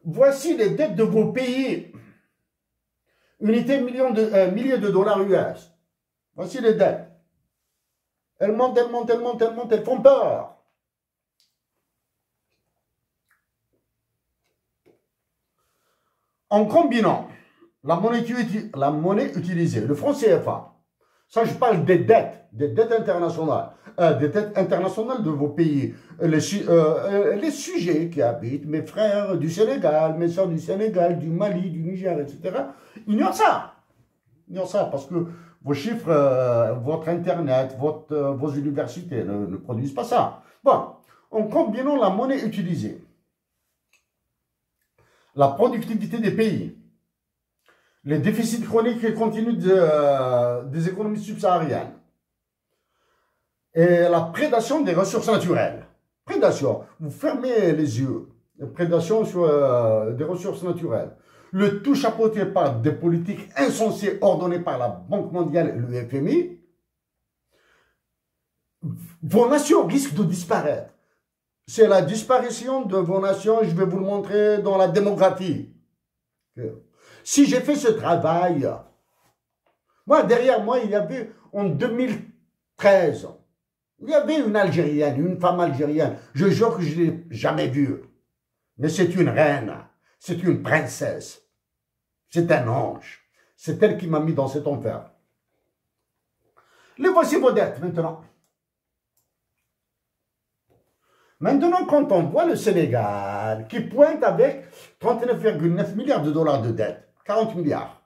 Voici les dettes de vos pays. Unité milliers de dollars US. Voici les dettes. Elles montent, elles montent, elles montent, elles montent, elles font peur. En combinant la monnaie utilisée, le franc CFA, ça je parle des dettes internationales de vos pays, les sujets qui habitent, mes frères du Sénégal, mes soeurs du Sénégal, du Mali, du Niger, etc., ignorent ça. Ignorent ça parce que vos chiffres, votre Internet, vos universités ne produisent pas ça. Bon, en combinant la monnaie utilisée, la productivité des pays, les déficits chroniques et continus des économies subsahariennes et la prédation des ressources naturelles. Prédation, vous fermez les yeux. Prédation sur des ressources naturelles. Le tout chapeauté par des politiques insensées ordonnées par la Banque mondiale et le FMI. Vos nations risquent de disparaître. C'est la disparition de vos nations, je vais vous le montrer dans la démographie. Si j'ai fait ce travail, moi, derrière moi, il y avait, en 2013, il y avait une Algérienne, une femme algérienne, je jure que je ne l'ai jamais vue. Mais c'est une reine, c'est une princesse, c'est un ange. C'est elle qui m'a mis dans cet enfer. Les voici vos dettes, maintenant. Maintenant, quand on voit le Sénégal qui pointe avec 39,9 milliards de dollars de dette, 40 milliards.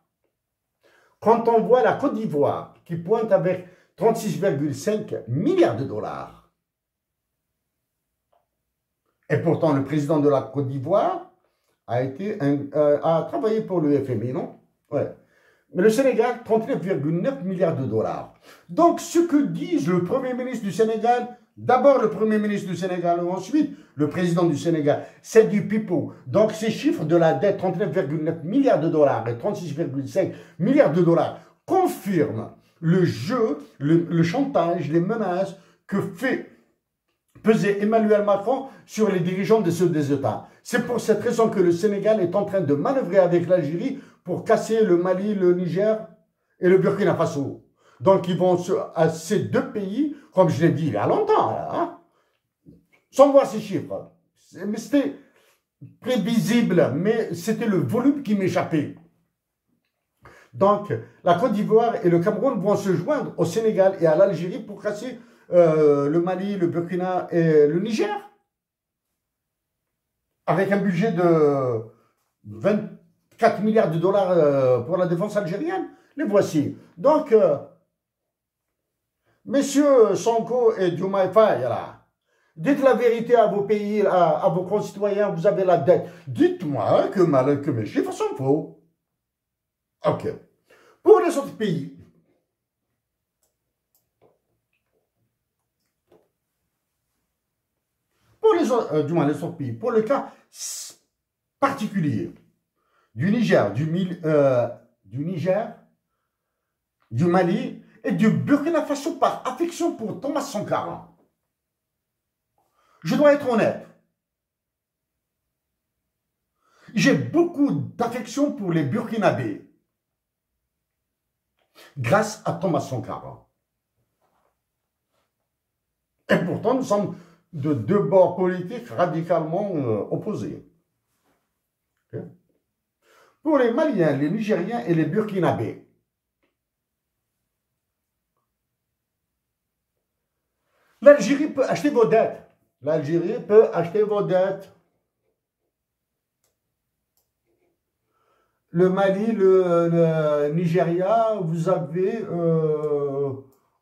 Quand on voit la Côte d'Ivoire qui pointe avec 36,5 milliards de dollars. Et pourtant, le président de la Côte d'Ivoire a travaillé pour le FMI, non? Ouais. Mais le Sénégal, 39,9 milliards de dollars. Donc, ce que disent le Premier ministre du Sénégal, d'abord le Premier ministre du Sénégal, ensuite le président du Sénégal, c'est du pipeau. Donc, ces chiffres de la dette, 39,9 milliards de dollars et 36,5 milliards de dollars, confirment le jeu, le chantage, les menaces que fait peser Emmanuel Macron sur les dirigeants des États. C'est pour cette raison que le Sénégal est en train de manœuvrer avec l'Algérie pour casser le Mali, le Niger et le Burkina Faso. Donc, ils vont à ces deux pays, comme je l'ai dit il y a longtemps, hein, sans voir ces chiffres. C'était prévisible, mais c'était le volume qui m'échappait. Donc, la Côte d'Ivoire et le Cameroun vont se joindre au Sénégal et à l'Algérie pour casser le Mali, le Burkina et le Niger. Avec un budget de 24 milliards de dollars pour la défense algérienne. Les voici. Donc, messieurs Sonko et Diomaye Faye, là, dites la vérité à vos pays, à vos concitoyens, vous avez la dette. Dites-moi que mes chiffres sont faux. Ok. Pour les autres pays, les autres pays, pour le cas particulier du Niger, du Mali et du Burkina Faso par affection pour Thomas Sankara, je dois être honnête. J'ai beaucoup d'affection pour les Burkinabés grâce à Thomas Sankara. Et pourtant, nous sommes de deux bords politiques radicalement opposés. Okay. Pour les Maliens, les Nigériens et les Burkinabés, l'Algérie peut acheter vos dettes. L'Algérie peut acheter vos dettes. Le Mali, le Nigeria, vous avez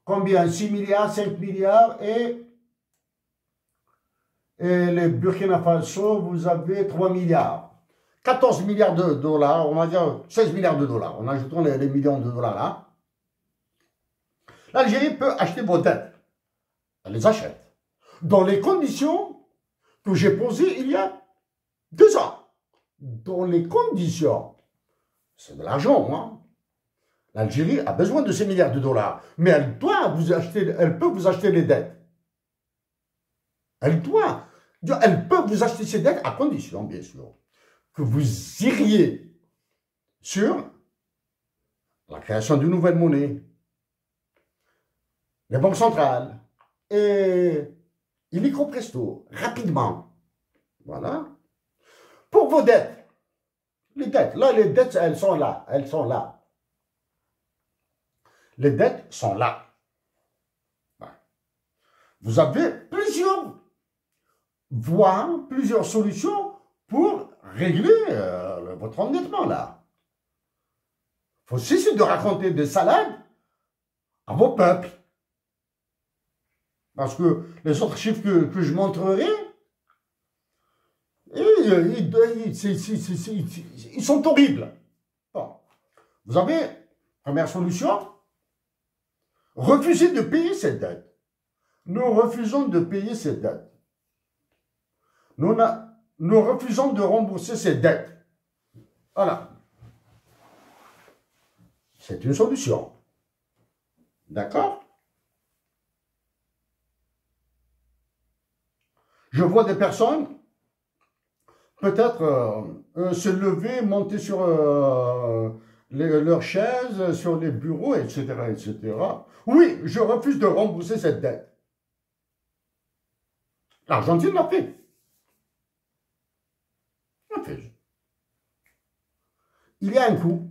combien? 6 milliards, 5 milliards et les Burkina Faso, vous avez 3 milliards. 14 milliards de dollars, on va dire 16 milliards de dollars, en ajoutant les millions de dollars là. L'Algérie peut acheter vos dettes. Elle les achète. Dans les conditions que j'ai posées il y a 2 ans. Dans les conditions. C'est de l'argent, hein. L'Algérie a besoin de ces milliards de dollars. Mais elle peut vous acheter les dettes. Elle peut vous acheter ces dettes à condition, bien sûr, que vous iriez sur la création d'une nouvelle monnaie, les banques centrales, et illico presto, rapidement. Voilà. Pour vos dettes, les dettes, là, les dettes, elles sont là, elles sont là. Les dettes sont là. Vous avez plusieurs voies, plusieurs solutions pour régler votre endettement, là. Il faut cesser de raconter des salades à vos peuples. Parce que les autres chiffres que je montrerai, ils sont horribles. Bon. Vous avez, première solution, refuser de payer cette dette. Nous refusons de payer cette dette. Nous refusons de rembourser cette dette. Voilà. C'est une solution. D'accord? Je vois des personnes peut-être se lever, monter sur leurs chaises, sur les bureaux, etc., etc. Oui, je refuse de rembourser cette dette. L'Argentine l'a fait. Il y a un coût.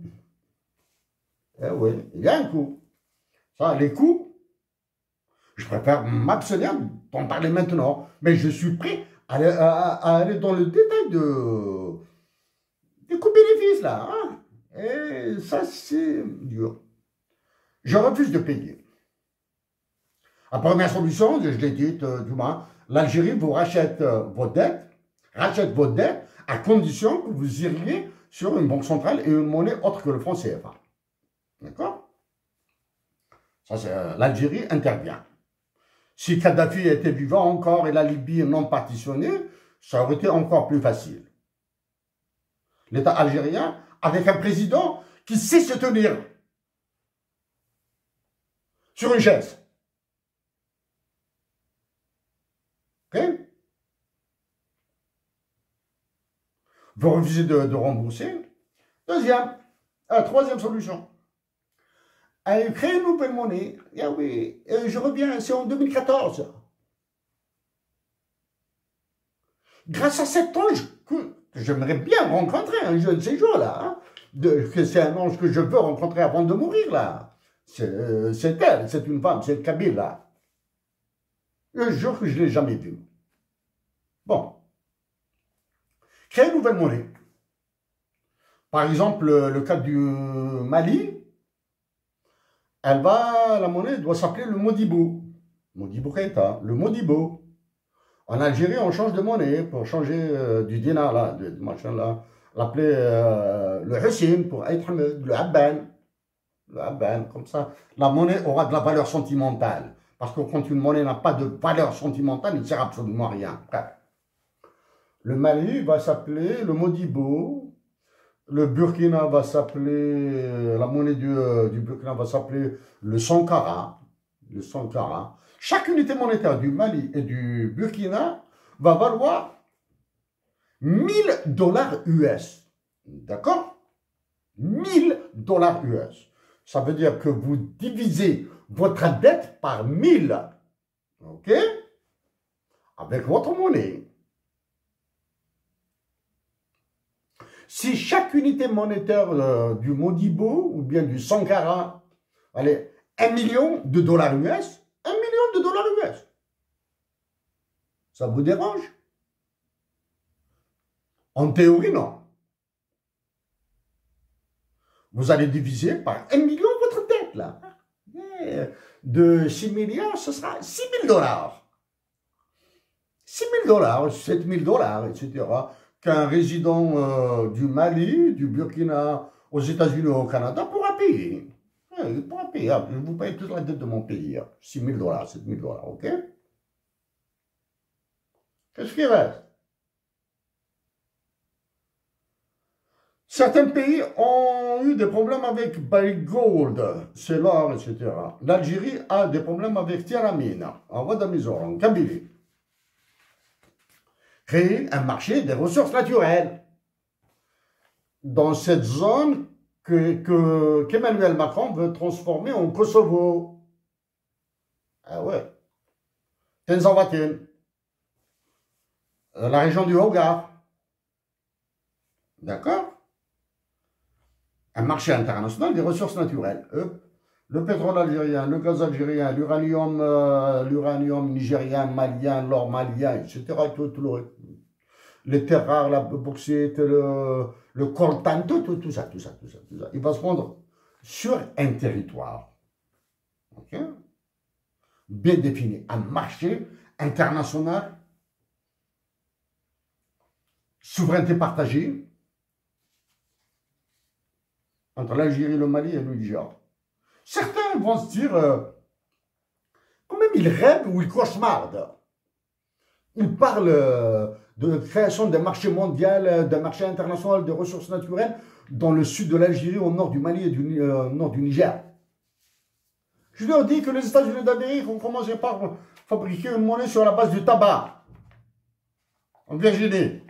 Eh oui, il y a un coût. Ça, les coûts, je préfère m'abstenir d'en parler maintenant, mais je suis prêt à aller dans le détail des coûts-bénéfices, là. Hein. Et ça, c'est dur. Je refuse de payer. La première solution, je l'ai dit, du moins, l'Algérie vous rachète vos dettes, à condition que vous iriez sur une banque centrale et une monnaie autre que le franc CFA. D'accord? Ça, c'est l'Algérie intervient. Si Kadhafi était vivant encore et la Libye non partitionnée, ça aurait été encore plus facile. L'État algérien, avec un président qui sait se tenir sur une chaise. Ok? Vous refusez de rembourser. Troisième solution. Créer une nouvelle monnaie. Ah oui, je reviens, c'est en 2014. Grâce à cet ange que j'aimerais bien rencontrer un jour de ces jours-là, hein, c'est un ange que je veux rencontrer avant de mourir, là. C'est elle, c'est une femme, c'est Kabyle, là. Je jure que je ne l'ai jamais vu. Bon. Créer une nouvelle monnaie. Par exemple, le cas du Mali, la monnaie doit s'appeler le Modibo. Modibo Keïta, le Modibo. En Algérie, on change de monnaie pour changer du dinar, là, de machin là. L'appeler le Hussein pour être le Abban. Le Abban, comme ça. La monnaie aura de la valeur sentimentale. Parce que quand une monnaie n'a pas de valeur sentimentale, il ne sert absolument à rien. Le Mali va s'appeler le Modibo. Le Burkina va s'appeler, la monnaie du Burkina va s'appeler le Sankara. Le Sankara. Chaque unité monétaire du Mali et du Burkina va valoir 1000 $ US. D'accord? 1000 $ US. Ça veut dire que vous divisez votre dette par 1000. OK? Avec votre monnaie. Si chaque unité monétaire du Modibo ou bien du Sankara, allez, 1 million de dollars US, 1 million de dollars US. Ça vous dérange? En théorie, non. Vous allez diviser par 1 million votre dette, là. De 6 milliards, ce sera 6 000 $. 6 000 $, 7 000 $, etc. Qu'un résident du Mali, du Burkina, aux États-Unis ou au Canada pourra payer. Il pourra payer. Je vous paye toute la dette de mon pays. 6 000 $, 7 000 $, ok? Qu'est-ce qui reste? Certains pays ont eu des problèmes avec Barrick Gold, c'est l'or, etc. L'Algérie a des problèmes avec Tiramine, en Ouadamizor, en Kabylie. Créer un marché des ressources naturelles. dans cette zone qu'Emmanuel Macron veut transformer en Kosovo. Ah ouais. Tenzavatin, la région du Hogar. D'accord? Un marché international des ressources naturelles. Le pétrole algérien, le gaz algérien, l'uranium nigérien, malien, l'or malien, etc. Les terres rares, la bauxite, le coltan, tout ça. Il va se prendre sur un territoire. Ok? Bien défini. Un marché international, souveraineté partagée entre l'Algérie, le Mali et le Niger. Certains vont se dire, quand même, ils rêvent ou ils cauchemardent. Ils parlent de création d'un marché mondial, d'un marché international des ressources naturelles dans le sud de l'Algérie, au nord du Mali et du nord du Niger. Je leur dis que les États-Unis d'Amérique ont commencé par fabriquer une monnaie sur la base du tabac en Virginie.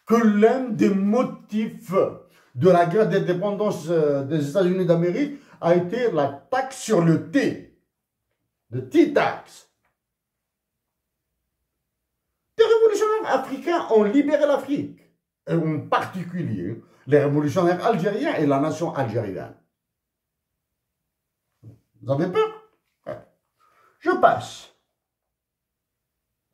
Que l'un des motifs de la guerre d'indépendance des États-Unis d'Amérique a été la taxe sur le thé, le tea tax. Les révolutionnaires africains ont libéré l'Afrique, et en particulier les révolutionnaires algériens et la nation algérienne. Vous avez peur? Je passe.